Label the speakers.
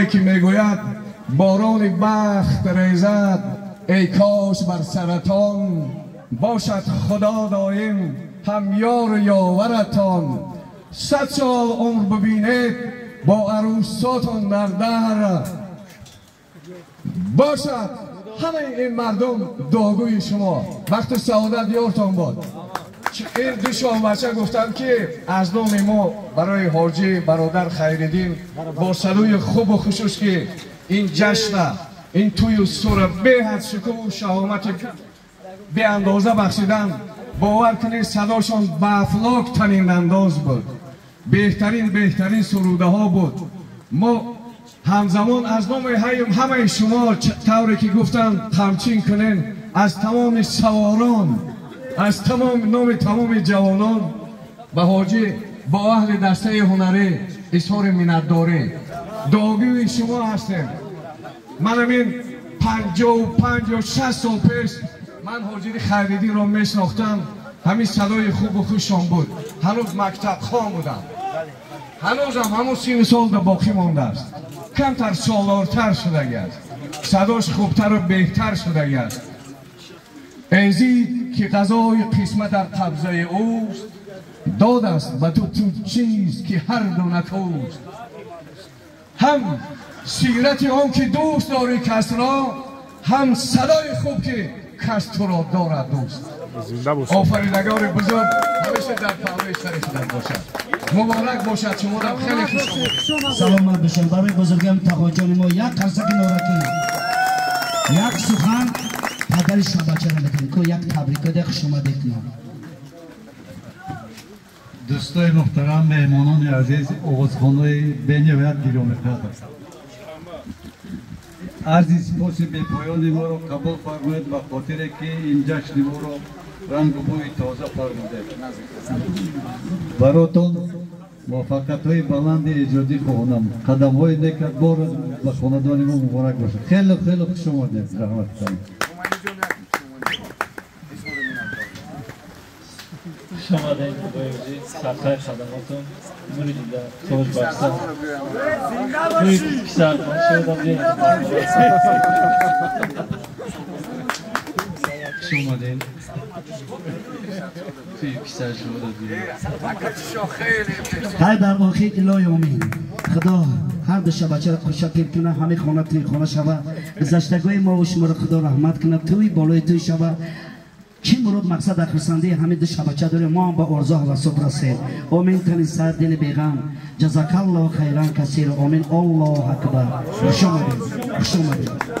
Speaker 1: که میگوید باران بخت ریزد ای کاش بر سرتان باشد خدا دایم هم یار و یاورتان 100 سال عمر ببینید با عروساتون در در باشد همه این مردم دعاگوی شما وقت سعادت یارتان باد. این دو شاهبچه گفتم که از نام ما برای حاجی برادر خیرالدین با صدای خوب و خصوص که این جشن این توی و سور به حد شکوه و شهامت به اندازه بخشیدن باور کنید صداشان به افلاک تنین انداز بود. بهترین سروده ها بود. ما همزمان از نام همه شما طوری که گفتن همچین کنین از تمام سواران از نام تمام جوانان به حاجی با اهل دسته هنری اظهار منتداری دعاگوی شما هستیم. من همین 55 یا 60 سال پیش من حاجی خیرالدین را میشناختم. همین صدای خوب و خوششان بود. هنوز مکتب خوان بودم. هنوز هم همون 30 سال در باقی مانده است. کمتر سالارتر شده است. صداش خوبتر و بهتر شده است. ایزید که قضای قسمت در قبضه اوست داد است و تو چیز که هر دو نکوست. هم سیرت آن که دوست داری کس را هم صدای خوب که کس تو را دارد دوست. آفریدگار بزرگ همیشه در پهلوی شریفتان باشد. مبارک باشد شما را خیلی خوش آمدید.
Speaker 2: سلامت باشید. برای بزرگم تقاجان ما یک قرصک نارکی یک سخن پدر شاهبچه را میکنیم که یک تبریک ده خوش آمدید.
Speaker 3: دوستای محترم مهمانان عزیز آوازخوانای بین‌الملل گرامی قدر عرض سپاس بی‌پایان ما را قبول فرمایید به خاطر که این جشن ما را رنگ و بوی تازه فرموده. براتون موفقیت‌های بلند ایجادی خواهانم. قدم‌های نیکبار به خاندان ما مبارک باشد. خیلی خوش آمدید. رحمت کنید.
Speaker 4: شما دارید بایوزی سرخیر خدماتون مورد در توج باشتن توی کسر من شدم دید شما دارید توی کسر شما دید
Speaker 2: های در واقعی الهی آمین. خدا هر دو شبچه را خوشکر کنه. همه خانه توی خانه شوه. گذشتگاه ما و شما را خدا رحمت کنه. توی بالای توی شوه. چی مراد مقصد اخرسنده همه دو شبچه داره ما هم با ارزا و صبر رسید. آمین کنید سر دل بیغم. جزاک الله خیران کثیر. آمین. الله اکبر. خوش آمدید.